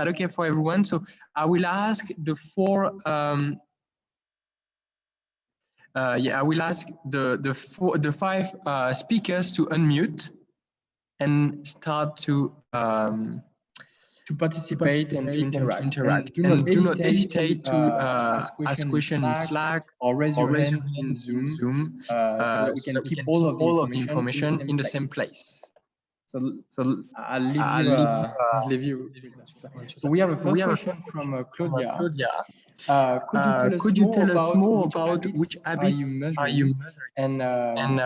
that okay for everyone? So I will ask the four. I will ask the five speakers to unmute and start to participate and to interact. And do not hesitate to ask questions in Slack or raise or your raise your hand hand in in Zoom, Zoom so that we can keep all of the information in the same place. So I'll leave you. So we have a first question from Claudia. Could you tell us more about which habits are you measuring? And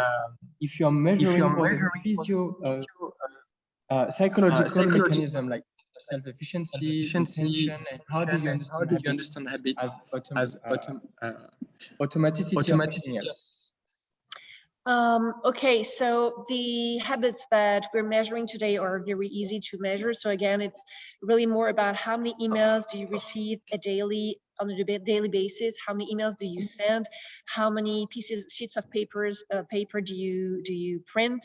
if you're measuring for the psychological mechanism like self-efficiency, attention, and how do you understand habits as automaticity of everything else? Okay, so the habits that we're measuring today are very easy to measure. So again, it's really more about how many emails do you receive on a daily basis, how many emails do you send, how many sheets of paper do you print,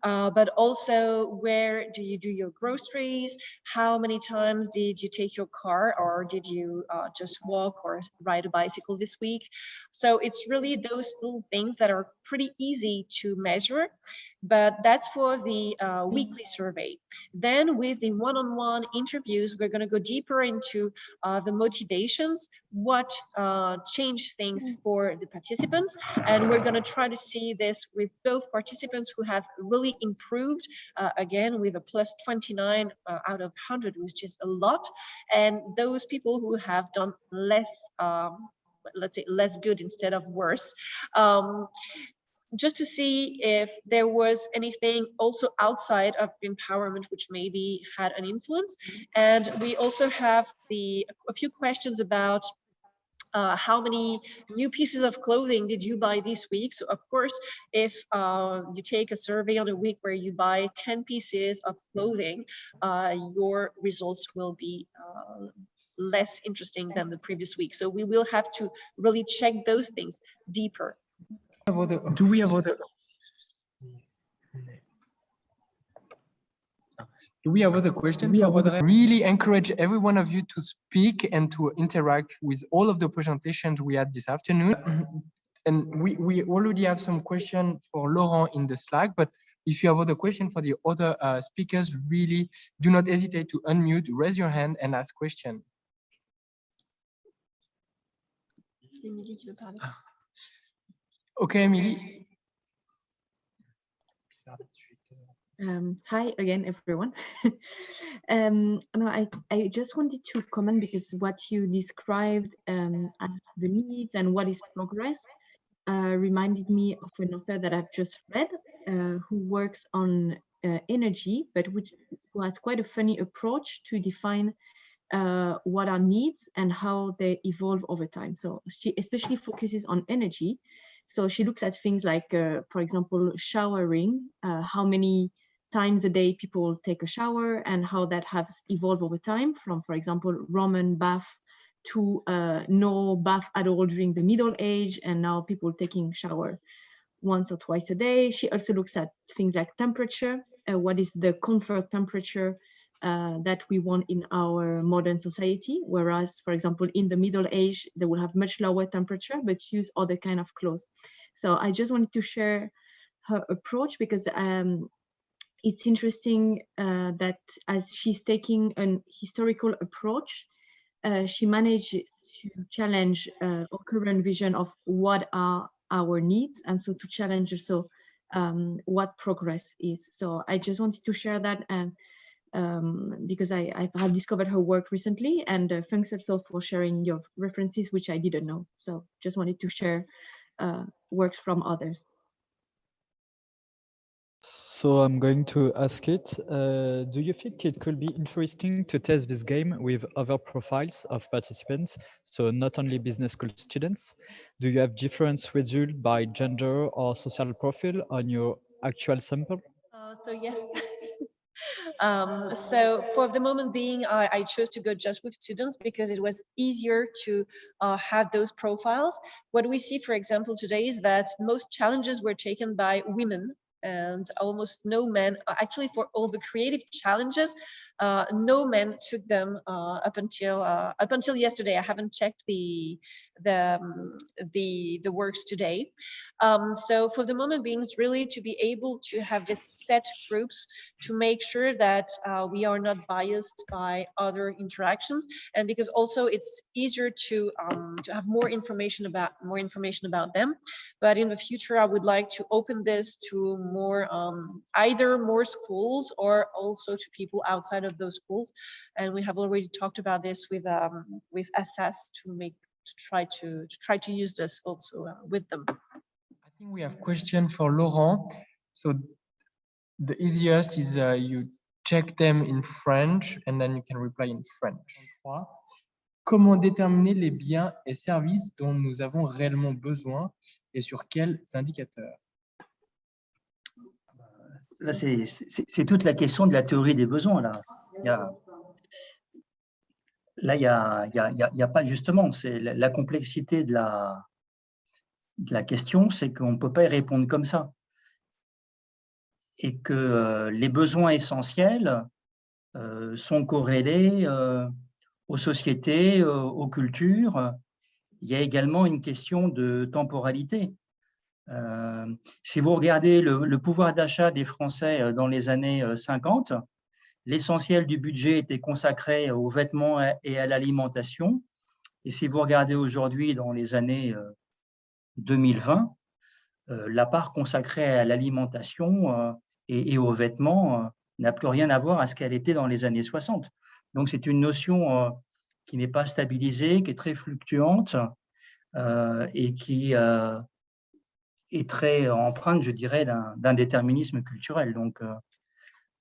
but also where do you do your groceries, how many times did you take your car, or did you just walk or ride a bicycle this week. So it's really those little things that are pretty easy to measure, but that's for the weekly survey. Then with the one-on-one interviews, we're going to go deeper into the motivations, what changed things for the participants, and we're going to try to see this with both participants who have really improved, again with a plus 29 out of 100, which is a lot, and those people who have done less, let's say less good instead of worse, just to see if there was anything also outside of empowerment which maybe had an influence. And we also have a few questions about how many new pieces of clothing did you buy this week? So of course, if you take a survey on a week where you buy 10 pieces of clothing, your results will be less interesting than the previous week. So we will have to really check those things deeper. Do we have other? Do we have other questions? Really encourage every one of you to speak and to interact with all of the presentations we had this afternoon. And we already have some questions for Laurent in the Slack, but if you have other questions for the other speakers, really do not hesitate to unmute, raise your hand and ask questions. Okay, Emily. Hi again, everyone. No, I just wanted to comment because what you described as the needs and what is progress reminded me of an author that I've just read who works on energy, but who has quite a funny approach to define what are needs and how they evolve over time. So she especially focuses on energy. So she looks at things like, for example, showering, how many times a day people take a shower and how that has evolved over time from, for example, Roman bath to no bath at all during the Middle Age, and now people taking shower once or twice a day. She also looks at things like temperature, what is the comfort temperature that we want in our modern society, whereas, for example, in the Middle Age, they will have much lower temperature, but use other kind of clothes. So I just wanted to share her approach because it's interesting that as she's taking an historical approach, she managed to challenge our current vision of what are our needs, and so to challenge also what progress is. So I just wanted to share that, and because I have discovered her work recently, and thanks also for sharing your references, which I didn't know. So just wanted to share works from others. So I'm going to ask it, do you think it could be interesting to test this game with other profiles of participants? So not only business school students. Do you have different results by gender or social profile on your actual sample? So yes. So for the moment being, I chose to go just with students because it was easier to have those profiles. What we see, for example, today is that most challenges were taken by women and almost no men, actually for all the creative challenges, no men took them up until yesterday. I haven't checked the works today. So for the moment being, it's really to be able to have this set groups to make sure that we are not biased by other interactions, and because also it's easier to have more information about them. But in the future, I would like to open this to more either more schools or also to people outside of those schools. And we have already talked about this with Assas to try to use this also with them. I think we have question for Laurent. So the easiest is you check them in French and then you can reply in French. Comment déterminer les biens et services dont nous avons réellement besoin et sur quels indicateurs? Là, c'est toute la question de la théorie des besoins. Là, il y a pas justement, c'est la complexité de la question, c'est qu'on ne peut pas y répondre comme ça. Et que les besoins essentiels sont corrélés aux sociétés, aux cultures. Il y a également une question de temporalité. Si vous regardez le pouvoir d'achat des Français dans les années 50, l'essentiel du budget était consacré aux vêtements et à l'alimentation. Et si vous regardez aujourd'hui dans les années 2020, la part consacrée à l'alimentation et aux vêtements n'a plus rien à voir à ce qu'elle était dans les années 60. Donc, c'est une notion qui n'est pas stabilisée, qui est très fluctuante et qui est très empreinte, je dirais, d'un déterminisme culturel. Donc,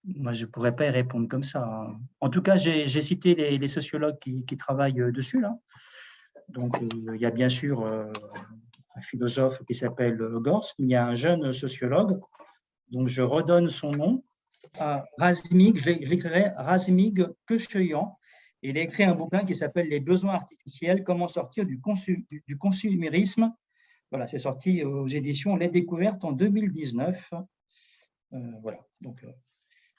moi, je ne pourrais pas y répondre comme ça. En tout cas, j'ai cité les sociologues qui travaillent dessus, là. Donc, il y a bien sûr un philosophe qui s'appelle Gorsk, mais il y a un jeune sociologue, donc je redonne son nom, Razmig, j'écrirai Razmig Köseyan. Il a écrit un bouquin qui s'appelle Les besoins artificiels, comment sortir du consumérisme. Voilà, c'est sorti aux éditions Les Découvertes en 2019. Voilà, donc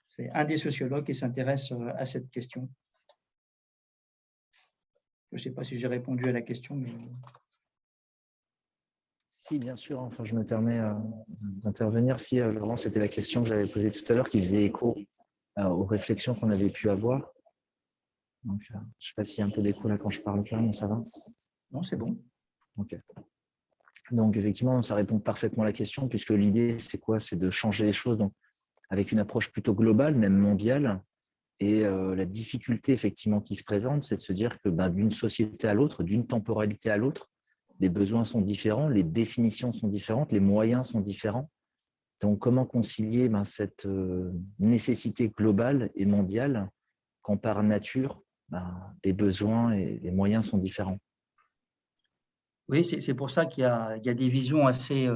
c'est un des sociologues qui s'intéresse à cette question. Je ne sais pas si j'ai répondu à la question, mais… Si, bien sûr. Enfin, je me permets d'intervenir. Si, Laurent, c'était la question que j'avais posée tout à l'heure qui faisait écho aux réflexions qu'on avait pu avoir. Donc, je ne sais pas s'il y a un peu d'écho là quand je parle plein, mais ça va? Non, c'est bon. Ok. Donc, effectivement, ça répond parfaitement à la question, puisque l'idée, c'est quoi? C'est de changer les choses donc, avec une approche plutôt globale, même mondiale. Et la difficulté, effectivement, qui se présente, c'est de se dire que d'une société à l'autre, d'une temporalité à l'autre, les besoins sont différents, les définitions sont différentes, les moyens sont différents. Donc, comment concilier cette nécessité globale et mondiale quand par nature, les besoins et les moyens sont différents? Oui, c'est pour ça qu'il y a des visions assez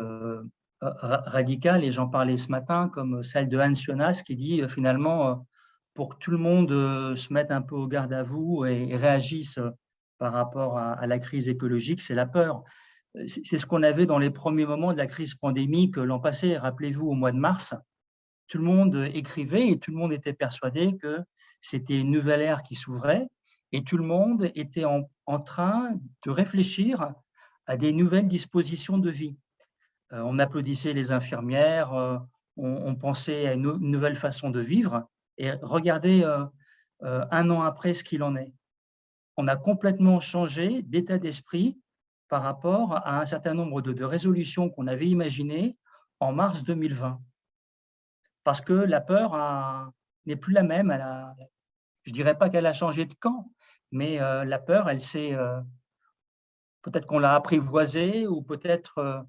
radicales, et j'en parlais ce matin, comme celle de Hans Jonas, qui dit finalement, pour que tout le monde se mette un peu au garde à vous et réagisse par rapport à la crise écologique, c'est la peur. C'est ce qu'on avait dans les premiers moments de la crise pandémique l'an passé. Rappelez-vous, au mois de mars, tout le monde écrivait et tout le monde était persuadé que c'était une nouvelle ère qui s'ouvrait et tout le monde était en train de réfléchir à des nouvelles dispositions de vie. On applaudissait les infirmières, on pensait à une nouvelle façon de vivre et regardez un an après ce qu'il en est. On a complètement changé d'état d'esprit par rapport à un certain nombre de résolutions qu'on avait imaginées en mars 2020. Parce que la peur n'est plus la même. Je ne dirais pas qu'elle a changé de camp, mais la peur, elle s'est… peut-être qu'on l'a apprivoisée ou peut-être…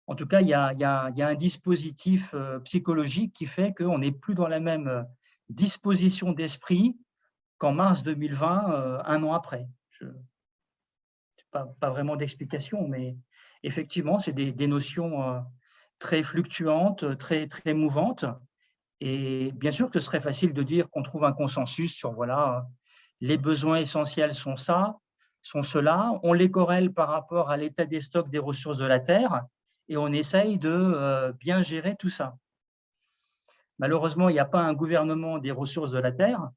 en tout cas, il y a un dispositif psychologique qui fait qu'on n'est plus dans la même disposition d'esprit qu'en mars 2020, un an après. Pas vraiment d'explication, mais effectivement, c'est des notions très fluctuantes, très mouvantes. Et bien sûr que ce serait facile de dire qu'on trouve un consensus sur, voilà, les besoins essentiels sont ça, sont cela, on les corrèle par rapport à l'état des stocks des ressources de la Terre et on essaye de bien gérer tout ça. Malheureusement, il n'y a pas un gouvernement des ressources de la Terre.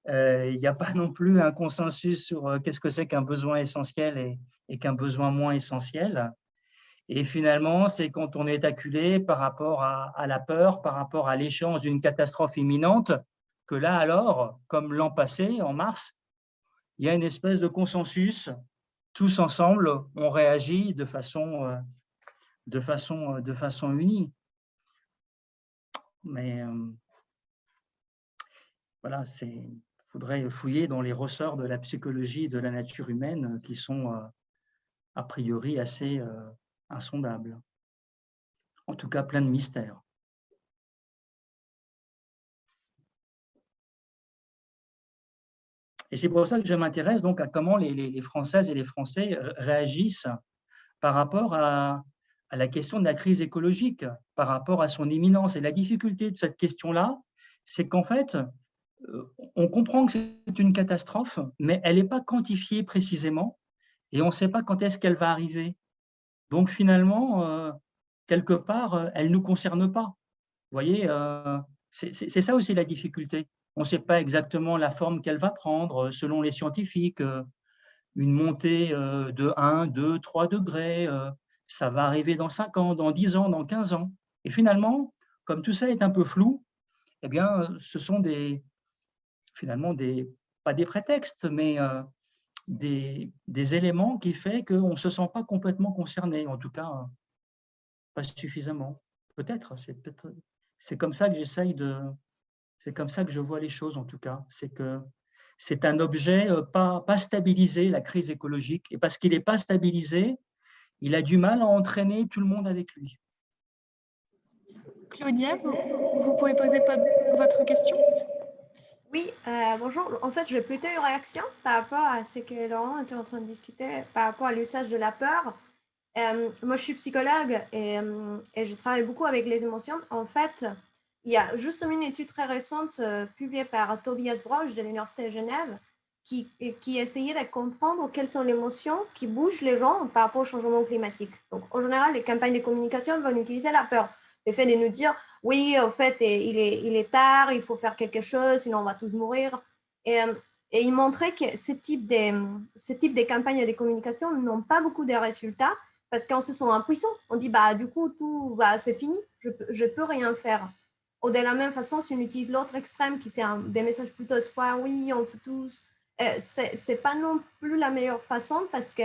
Il n'y a pas non plus un consensus sur qu'est-ce que c'est qu'un besoin essentiel et qu'un besoin moins essentiel. Et finalement, c'est quand on est acculé par rapport à la peur, par rapport à l'échéance d'une catastrophe imminente, que là alors, comme l'an passé, en mars, il y a une espèce de consensus. Tous ensemble, on réagit de façon unie. Mais voilà, il faudrait fouiller dans les ressorts de la psychologie et de la nature humaine qui sont a priori assez insondables. En tout cas, plein de mystères. Et c'est pour ça que je m'intéresse donc à comment les Françaises et les Français réagissent par rapport à la question de la crise écologique, par rapport à son imminence. Et la difficulté de cette question-là, c'est qu'en fait, on comprend que c'est une catastrophe, mais elle n'est pas quantifiée précisément et on ne sait pas quand est-ce qu'elle va arriver. Donc finalement, quelque part, elle ne nous concerne pas. Vous voyez, c'est ça aussi la difficulté. On ne sait pas exactement la forme qu'elle va prendre selon les scientifiques. Une montée de 1, 2, 3 degrés, ça va arriver dans 5 ans, dans 10 ans, dans 15 ans. Et finalement, comme tout ça est un peu flou, eh bien, ce sont finalement pas des prétextes, mais des éléments qui font qu'on ne se sent pas complètement concerné, en tout cas, pas suffisamment. Peut-être, c'est comme ça que c'est comme ça que je vois les choses, en tout cas. C'est que c'est un objet pas stabilisé, la crise écologique. Et parce qu'il n'est pas stabilisé, il a du mal à entraîner tout le monde avec lui. Claudia, vous pouvez poser votre question? Oui, bonjour. En fait, je vais plutôt une réaction par rapport à ce que Laurent était en train de discuter, par rapport à l'usage de la peur. Moi, je suis psychologue et je travaille beaucoup avec les émotions. En fait, il y a juste une étude très récente publiée par Tobias Broch de l'Université de Genève qui essayait de comprendre quelles sont les émotions qui bougent les gens par rapport au changement climatique. Donc, en général, les campagnes de communication vont utiliser la peur. Le fait de nous dire, oui, en fait, il est tard, il faut faire quelque chose, sinon on va tous mourir. Et il montrait que ce type de campagnes de communication n'ont pas beaucoup de résultats parce qu'on se sent impuissant. On dit, bah, du coup, c'est fini, je peux rien faire. Ou de la même façon, si on utilise l'autre extrême, qui c'est des messages plutôt espoir, oui, on peut tous, c'est pas non plus la meilleure façon parce que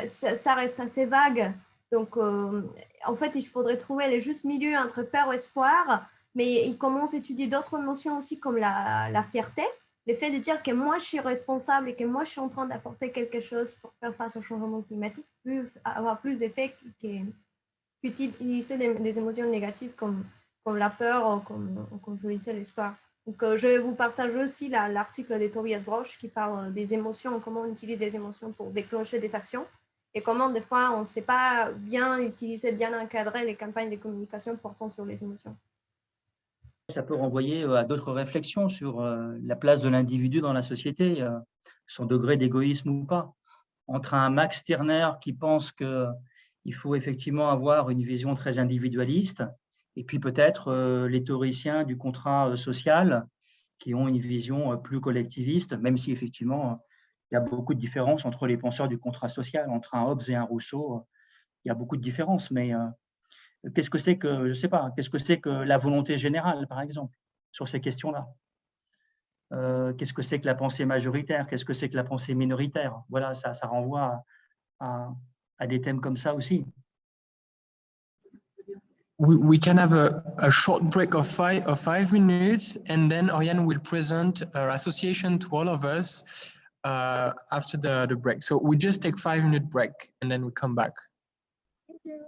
ça reste assez vague. Donc, en fait, il faudrait trouver le juste milieu entre peur et espoir, mais il commence à étudier d'autres émotions aussi comme la fierté, le fait de dire que moi, je suis responsable et que moi, je suis en train d'apporter quelque chose pour faire face au changement climatique, avoir plus d'effets qu'utiliser des émotions négatives comme la peur ou comme je disais, l'espoir. Donc, je vais vous partager aussi l'article de Tobias Broch qui parle des émotions, comment on utilise des émotions pour déclencher des actions et comment des fois on ne sait pas bien utiliser, bien encadrer les campagnes de communication portant sur les émotions. Ça peut renvoyer à d'autres réflexions sur la place de l'individu dans la société, son degré d'égoïsme ou pas. Entre un Max Stirner qui pense qu'il faut effectivement avoir une vision très individualiste et puis peut-être les théoriciens du contrat social qui ont une vision plus collectiviste, même si effectivement il y a beaucoup de différences entre les penseurs du contrat social, entre un Hobbes et un Rousseau, il y a beaucoup de différences, mais qu'est-ce que c'est que, je ne sais pas, qu'est-ce que c'est que la volonté générale, par exemple, sur ces questions-là? Qu'est-ce que c'est que la pensée majoritaire? Qu'est-ce que c'est que la pensée minoritaire? Voilà, ça renvoie à des thèmes comme ça aussi. We can have a short break of 5 minutes, and then Oriane will present her association to all of us after the break. So we just take 5-minute break, and then we come back. Thank you.